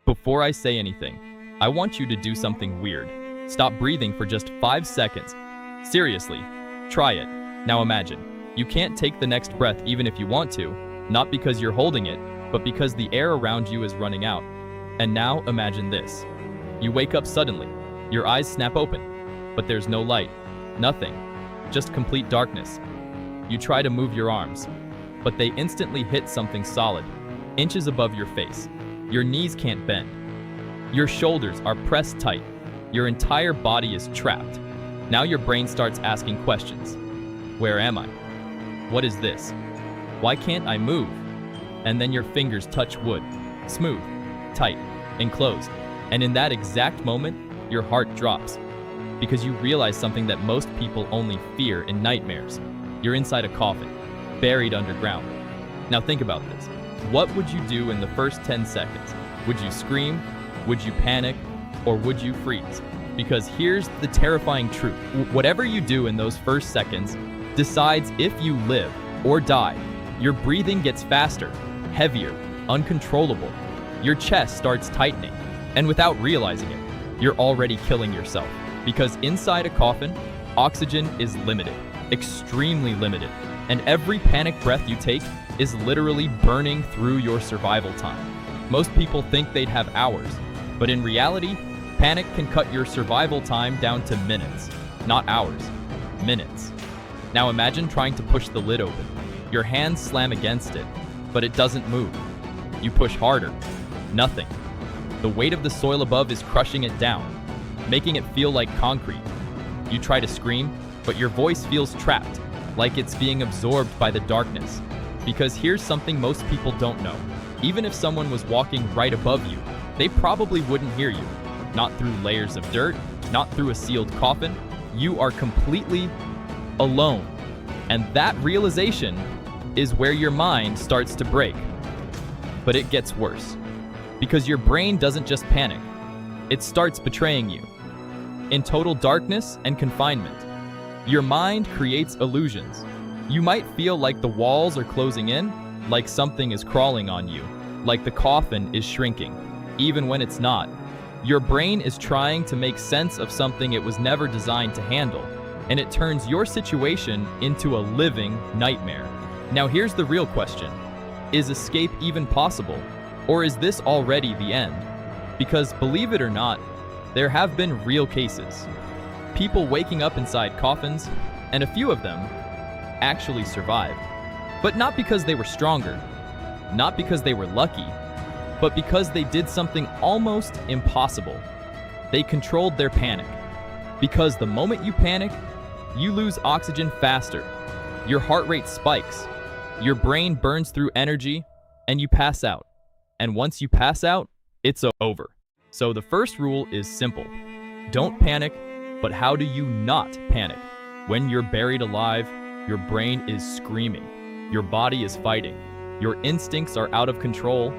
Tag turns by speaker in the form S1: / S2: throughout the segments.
S1: Before I say anything, I want you to do something weird. Stop breathing for just 5 seconds. Seriously, try it. Now imagine, you can't take the next breath even if you want to, not because you're holding it, but because the air around you is running out. And now imagine this. You wake up suddenly, your eyes snap open, but there's no light, nothing, just complete darkness. You try to move your arms, but they instantly hit something solid, inches above your face. Your knees can't bend. Your shoulders are pressed tight. Your entire body is trapped. Now your brain starts asking questions. Where am I? What is this? Why can't I move? And then your fingers touch wood, smooth, tight, enclosed. And in that exact moment, your heart drops because you realize something that most people only fear in nightmares. You're inside a coffin, buried underground. Now think about this. What would you do in the first 10 seconds? Would you scream? Would you panic? Or would you freeze? Because here's the terrifying truth. Whatever you do in those first seconds decides if you live or die. Your breathing gets faster, heavier, uncontrollable. Your chest starts tightening. And without realizing it, you're already killing yourself. Because inside a coffin, oxygen is limited, extremely limited. And every panic breath you take is literally burning through your survival time. Most people think they'd have hours, but in reality, panic can cut your survival time down to minutes, not hours, minutes. Now imagine trying to push the lid open. Your hands slam against it, but it doesn't move. You push harder, nothing. The weight of the soil above is crushing it down, making it feel like concrete. You try to scream, but your voice feels trapped, like it's being absorbed by the darkness. Because here's something most people don't know. Even if someone was walking right above you, they probably wouldn't hear you. Not through layers of dirt, not through a sealed coffin. You are completely alone. And that realization is where your mind starts to break. But it gets worse. Because your brain doesn't just panic. It starts betraying you. In total darkness and confinement, your mind creates illusions. You might feel like the walls are closing in, like something is crawling on you, like the coffin is shrinking, even when it's not. Your brain is trying to make sense of something it was never designed to handle, and it turns your situation into a living nightmare. Now here's the real question. Is escape even possible? Or is this already the end? Because believe it or not, there have been real cases. People waking up inside coffins, and a few of them actually survived. But not because they were stronger, not because they were lucky, but because they did something almost impossible. They controlled their panic. Because the moment you panic, you lose oxygen faster. Your heart rate spikes. Your brain burns through energy, and you pass out. And once you pass out, it's over. So the first rule is simple. Don't panic, but how do you not panic? When you're buried alive, your brain is screaming. Your body is fighting. Your instincts are out of control.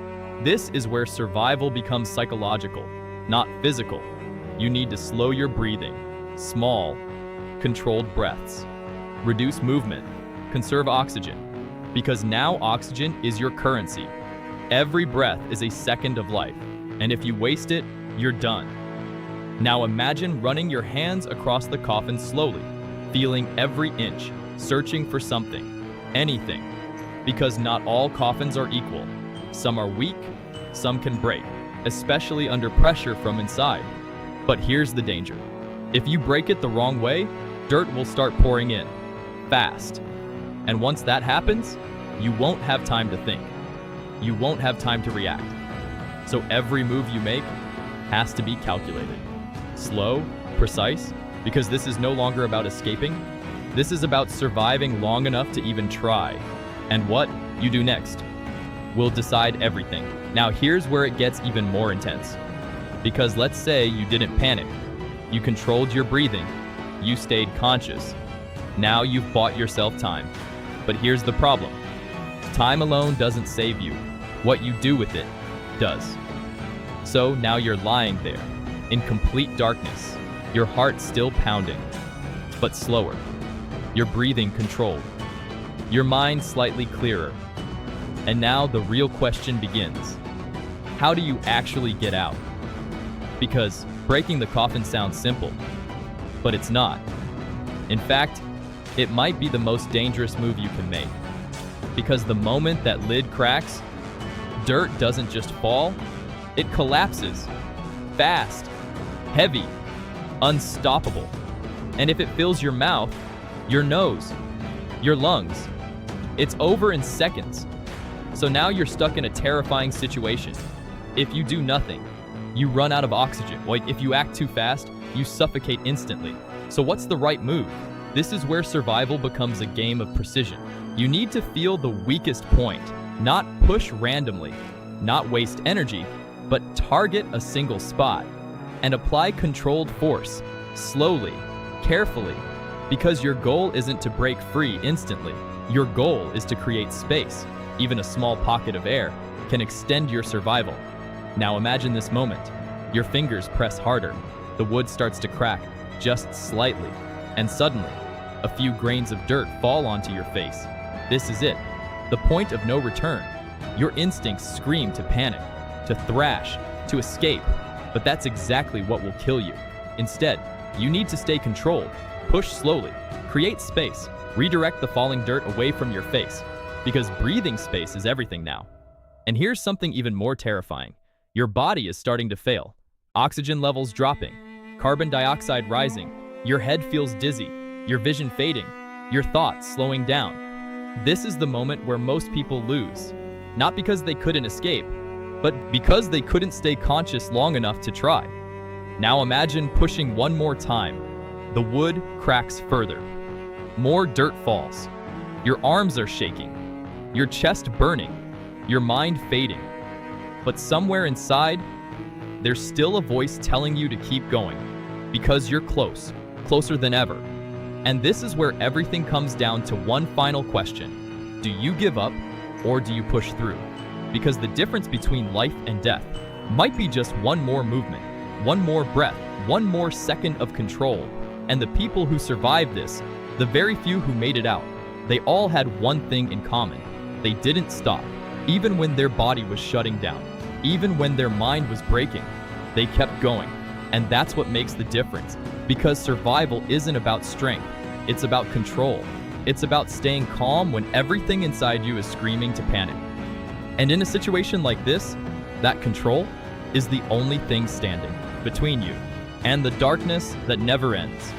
S1: This is where survival becomes psychological, not physical. You need to slow your breathing. Small, controlled breaths. Reduce movement. Conserve oxygen. Because now oxygen is your currency. Every breath is a second of life. And if you waste it, you're done. Now imagine running your hands across the coffin slowly, feeling every inch, searching for something, anything. Because not all coffins are equal. Some are weak, some can break, especially under pressure from inside. But here's the danger. If you break it the wrong way, dirt will start pouring in, fast. And once that happens, you won't have time to think. You won't have time to react. So every move you make has to be calculated. Slow, precise, because this is no longer about escaping. This is about surviving long enough to even try. And what you do next will decide everything. Now here's where it gets even more intense. Because let's say you didn't panic. You controlled your breathing. You stayed conscious. Now you've bought yourself time. But here's the problem. Time alone doesn't save you. What you do with it does. So now you're lying there, in complete darkness, your heart still pounding, but slower, your breathing controlled, your mind slightly clearer. And now the real question begins. how do you actually get out? Because breaking the coffin sounds simple, but it's not. In fact, it might be the most dangerous move you can make. Because the moment that lid cracks, dirt doesn't just fall, it collapses. Fast, heavy, unstoppable. And if it fills your mouth, your nose, your lungs, it's over in seconds. So now you're stuck in a terrifying situation. If you do nothing, you run out of oxygen. Like if you act too fast, you suffocate instantly. So what's the right move? This is where survival becomes a game of precision. You need to feel the weakest point, not push randomly, not waste energy, but target a single spot and apply controlled force, slowly, carefully, because your goal isn't to break free instantly. Your goal is to create space. Even a small pocket of air can extend your survival. Now imagine this moment. Your fingers press harder. The wood starts to crack, just slightly, and suddenly, a few grains of dirt fall onto your face. This is it, the point of no return. Your instincts scream to panic, to thrash, to escape, but that's exactly what will kill you. Instead, you need to stay controlled, push slowly, create space, redirect the falling dirt away from your face, because breathing space is everything now. And here's something even more terrifying. Your body is starting to fail. Oxygen levels dropping, carbon dioxide rising, your head feels dizzy, your vision fading, your thoughts slowing down. This is the moment where most people lose, not because they couldn't escape, but because they couldn't stay conscious long enough to try. Now imagine pushing one more time. The wood cracks further. More dirt falls. Your arms are shaking, your chest burning, your mind fading. But somewhere inside, there's still a voice telling you to keep going, because you're close, closer than ever. And this is where everything comes down to one final question. Do you give up, or do you push through? Because the difference between life and death might be just one more movement, one more breath, one more second of control. And the people who survived this, the very few who made it out, they all had one thing in common. They didn't stop. Even when their body was shutting down, even when their mind was breaking, they kept going. And that's what makes the difference. Because survival isn't about strength, it's about control. It's about staying calm when everything inside you is screaming to panic. And in a situation like this, that control is the only thing standing between you and the darkness that never ends.